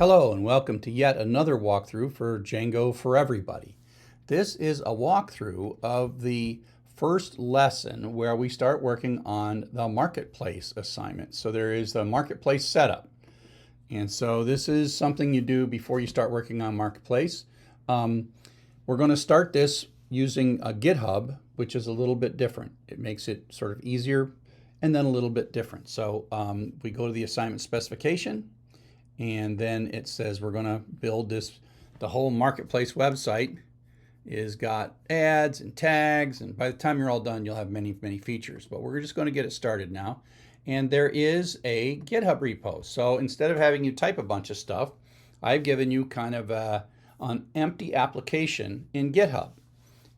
Hello and welcome to yet another walkthrough for Django for Everybody. This is a walkthrough of the first lesson where we start working on the marketplace assignment. So there is the marketplace setup. And so this is something you do before you start working on marketplace. We're going to start this using a GitHub, which is a little bit different. It makes it sort of easier and then a little bit different. So we go to the assignment specification. And then it says we're going to build this. The whole marketplace website is got ads and tags, and by the time you're all done, you'll have many features. But we're just going to get it started now. And there is a GitHub repo. So instead of having you type a bunch of stuff, I've given you kind of an empty application in GitHub.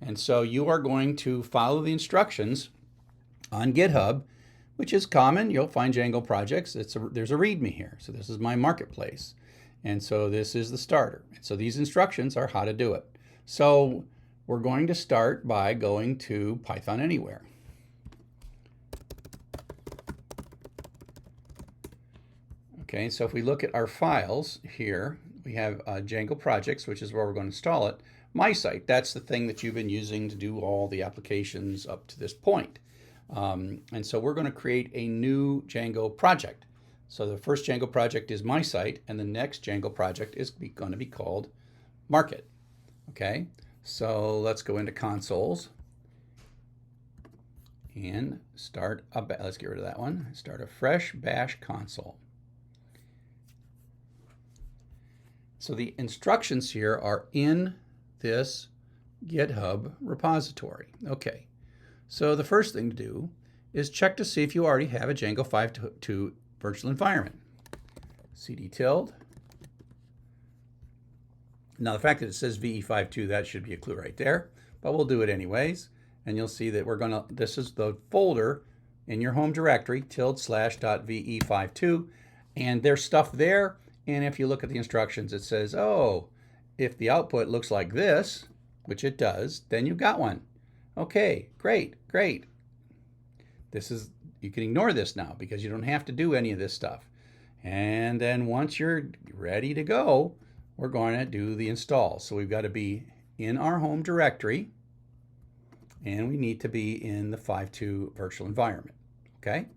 And so you are going to follow the instructions on GitHub, which is common. You'll find Django projects. There's a README here. So this is my marketplace. And so this is the starter. And so these instructions are how to do it. So we're going to start by going to PythonAnywhere. Okay, so if we look at our files here, we have Django projects, which is where we're going to install it. My site, that's the thing that you've been using to do all the applications up to this point. And so we're going to create a new Django project. So the first Django project is my site, and the next Django project is going to be called Market. Okay, so let's go into consoles and start a, let's get rid of that one. Start a fresh bash console. So the instructions here are in this GitHub repository. Okay. So the first thing to do is check to see if you already have a Django 5.2 virtual environment. cd tilde. Now the fact that it says VE52, that should be a clue right there, but we'll do it anyways. And you'll see that this is the folder in your home directory, /.ve52, and there's stuff there. And if you look at the instructions, it says, oh, if the output looks like this, which it does, then you've got one. Okay, great. You can ignore this now because you don't have to do any of this stuff. And then once you're ready to go, we're going to do the install. So we've got to be in our home directory, and we need to be in the 5.2 virtual environment. Okay?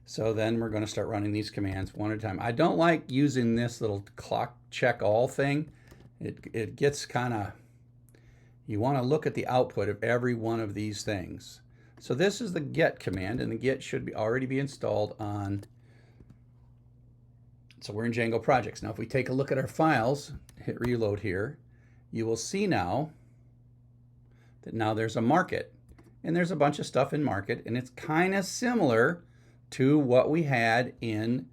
So then we're going to start running these commands one at a time. I don't like using this little clock check all thing. It gets kind of, you want to look at the output of every one of these things. So this is the get command, and the get should already be installed on. So we're in Django projects. Now if we take a look at our files, hit reload here, you will see now that now there's a market, and there's a bunch of stuff in market, and it's kind of similar to what we had in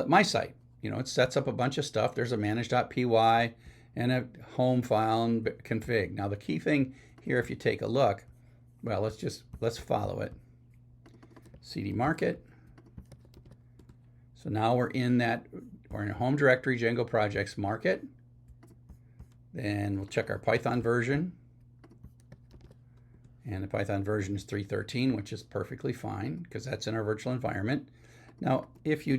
my site. You know, it sets up a bunch of stuff. There's a manage.py and a home file and config. Now the key thing here, if you take a look, well, let's follow it. cd market. So now we're in a home directory, Django projects market. Then we'll check our Python version. And the Python version is 3.13, which is perfectly fine because that's in our virtual environment. Now, if you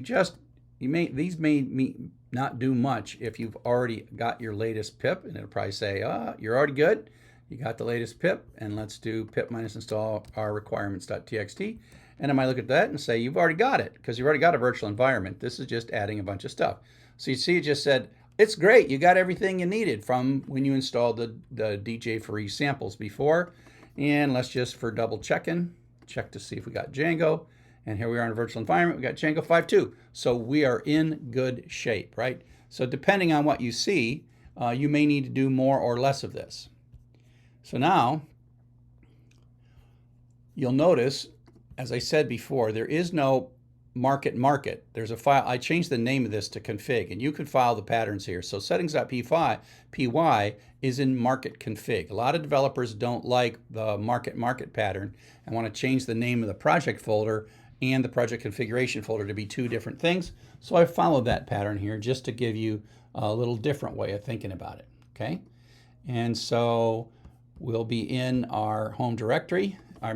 these may not do much if you've already got your latest pip, and it'll probably say, you're already good. You got the latest pip, and let's do pip-install our requirements.txt. And I might look at that and say, you've already got it because you've already got a virtual environment. This is just adding a bunch of stuff. So you see it just said, it's great. You got everything you needed from when you installed the DJ4E samples before. And let's just, for double checking, check to see if we got Django. And here we are in a virtual environment. We got Django 5.2. So we are in good shape, right? So depending on what you see, you may need to do more or less of this. So now you'll notice, as I said before, there is no market. There's a file. I changed the name of this to config, and you can file the patterns here. So settings.py is in market config. A lot of developers don't like the market pattern and want to change the name of the project folder and the project configuration folder to be two different things. So I followed that pattern here just to give you a little different way of thinking about it. Okay, and so we'll be in our home directory, our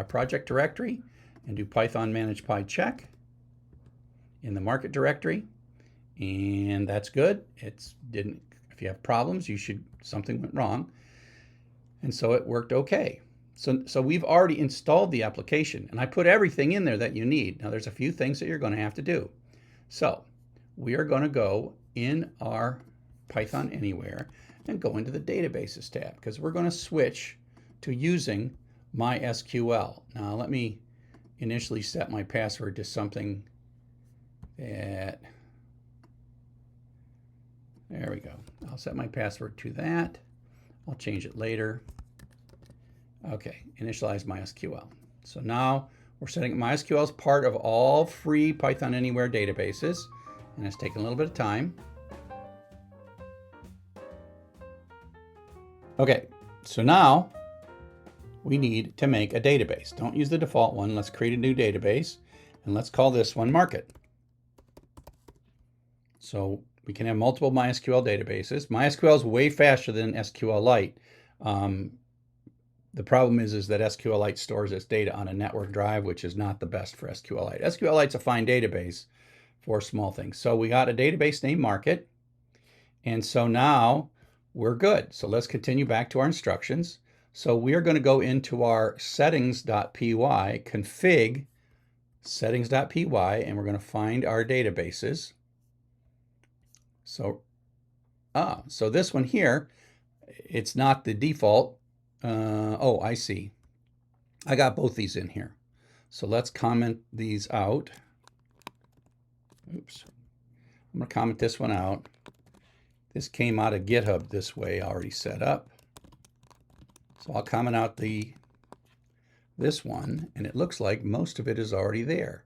project directory, and do Python manage PyCheck in the market directory. And that's good. If you have problems, something went wrong. And so it worked okay. So we've already installed the application, and I put everything in there that you need. Now there's a few things that you're going to have to do. So we are going to go in our PythonAnywhere and go into the Databases tab, because we're going to switch to using MySQL. Now let me initially set my password to something that, there we go. I'll set my password to that. I'll change it later. Okay, initialize MySQL. So now we're setting MySQL as part of all free PythonAnywhere databases, and it's taking a little bit of time. Okay, so now we need to make a database. Don't use the default one. Let's create a new database, and let's call this one Market. So we can have multiple MySQL databases. MySQL is way faster than SQLite. The problem is that SQLite stores its data on a network drive, which is not the best for SQLite. SQLite's a fine database for small things. So we got a database named Market, and so now we're good. So let's continue back to our instructions. So we are going to go into our settings.py, config settings.py, and we're going to find our databases. So this one here, it's not the default. Oh, I see. I got both these in here. So let's comment these out. Oops. I'm going to comment this one out. This came out of GitHub this way, already set up. So I'll comment out this one, and it looks like most of it is already there.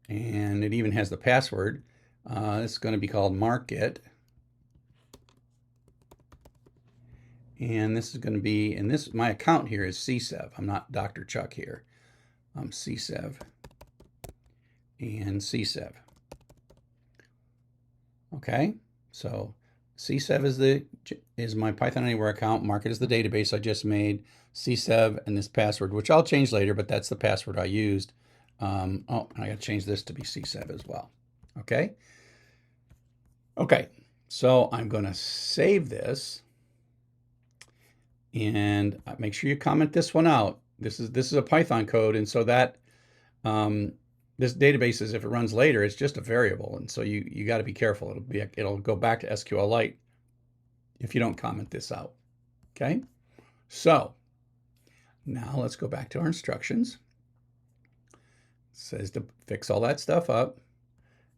And it even has the password. It's going to be called Market. And this is going to be, and my account here is CSEV. I'm not Dr. Chuck here. I'm CSEV and CSEV. Okay, so CSEV is my PythonAnywhere account. Market is the database I just made. CSEV and this password, which I'll change later, but that's the password I used. Oh, I got to change this to be CSEV as well. Okay. Okay, so I'm going to save this. And make sure you comment this one out. This is a Python code, and so that this database is, if it runs later, it's just a variable, and so you got to be careful. It'll go back to SQLite if you don't comment this out. Okay, so now let's go back to our instructions. It says to fix all that stuff up,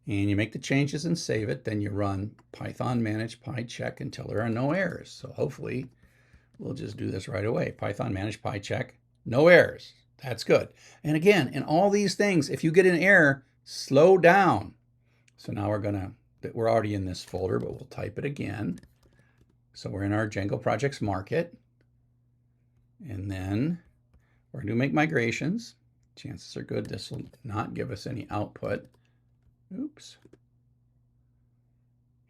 and you make the changes and save it. Then you run Python manage PyCheck until there are no errors. So hopefully we'll just do this right away. Python manage PyCheck, no errors. That's good. And again, in all these things, if you get an error, slow down. So now we're already in this folder, but we'll type it again. So we're in our Django projects Market. And then we're going to make migrations. Chances are good this will not give us any output. Oops.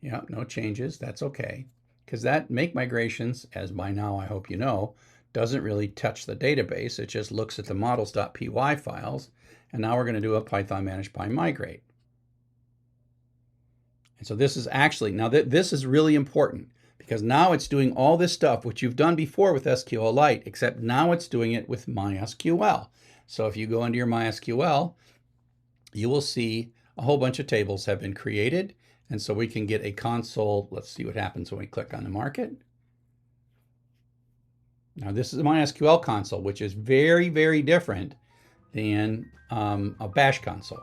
Yeah, no changes. That's okay. Because that make migrations, as by now I hope you know, doesn't really touch the database. It just looks at the models.py files. And now we're going to do a Python manage PyMigrate. And so this is actually, now this is really important, because now it's doing all this stuff which you've done before with SQLite, except now it's doing it with MySQL. So if you go into your MySQL, you will see a whole bunch of tables have been created. And so we can get a console. Let's see what happens when we click on the Market. Now this is a MySQL console, which is very, very different than a bash console.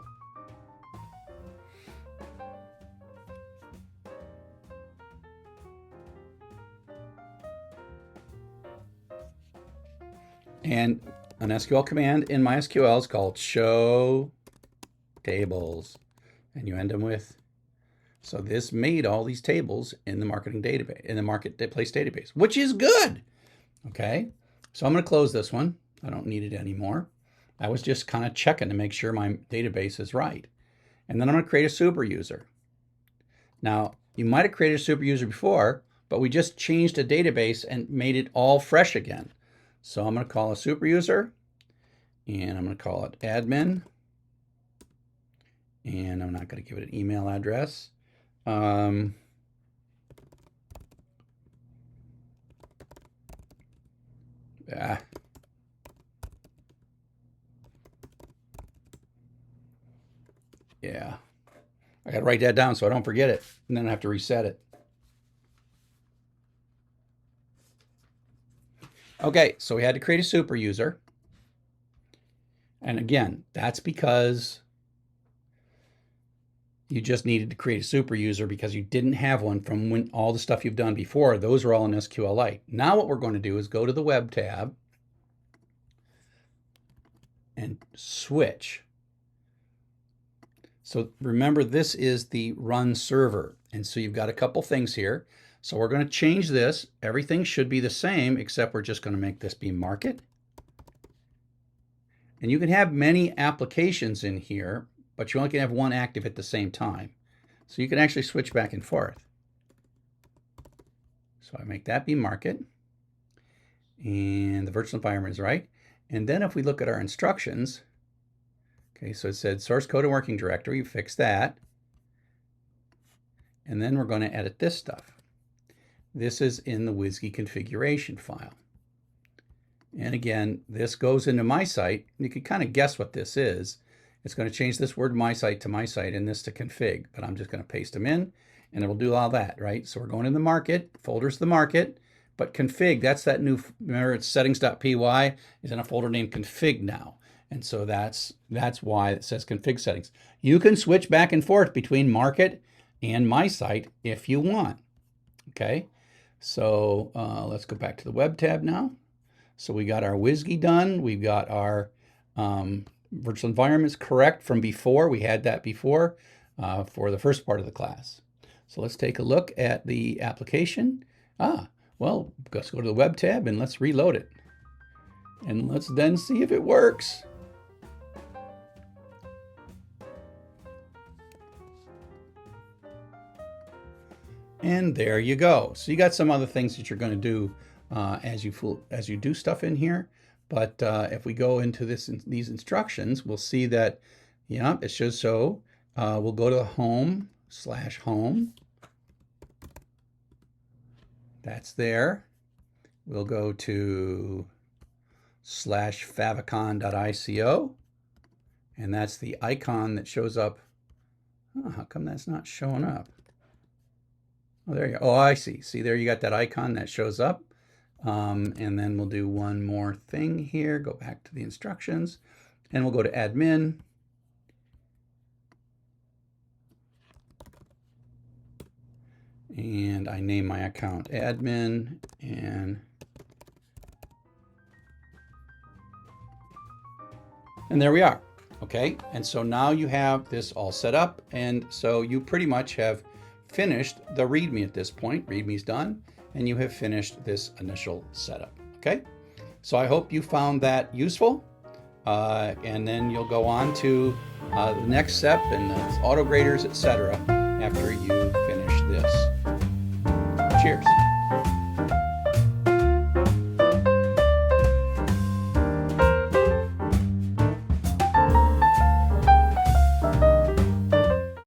And an SQL command in MySQL is called show tables, and you end them with. So this made all these tables in the marketing database, in the marketplace database, which is good. Okay, so I'm going to close this one. I don't need it anymore. I was just kind of checking to make sure my database is right. And then I'm going to create a super user. Now, you might have created a super user before, but we just changed a database and made it all fresh again. So I'm going to call a super user, and I'm going to call it admin. And I'm not going to give it an email address. Yeah, I got to write that down so I don't forget it, and then I have to reset it. Okay, so we had to create a super user. And again, that's because you just needed to create a super user because you didn't have one from when all the stuff you've done before. Those are all in SQLite. Now what we're going to do is go to the Web tab and switch. So remember, this is the run server. And so you've got a couple things here. So we're going to change this. Everything should be the same, except we're just going to make this be market. And you can have many applications in here, but you only can have one active at the same time. So you can actually switch back and forth. So I make that be market. And the virtual environment is right. And then if we look at our instructions, okay, so it said source code and working directory, fix that. And then we're going to edit this stuff. This is in the WSGI configuration file. And again, this goes into my site. You can kind of guess what this is. It's going to change this word my site to my site and this to config, but I'm just going to paste them in and it'll do all that, right? So we're going in the market, folder's the market, but config, that's that new, remember it's settings.py is in a folder named config now. And so that's why it says config settings. You can switch back and forth between market and my site if you want, okay? So let's go back to the web tab now. So we got our WSGI done. We've got our virtual environments correct from before. We had that before for the first part of the class. So let's take a look at the application. Well, let's go to the web tab and let's reload it. And let's then see if it works. And there you go. So you got some other things that you're going to do as you do stuff in here. But if we go into these instructions, we'll see that, yeah, it shows so. We'll go to home/home. That's there. We'll go to /favicon.ico. And that's the icon that shows up. Oh, how come that's not showing up? Oh, there you go. Oh, I see. See there, you got that icon that shows up. And then we'll do one more thing here. Go back to the instructions. And we'll go to admin. And I name my account admin. And there we are. Okay. And so now you have this all set up. And so you pretty much have finished the README at this point. README's done. And you have finished this initial setup. Okay. So I hope you found that useful. And then you'll go on to the next step and auto graders, etc. after you finish this. Cheers.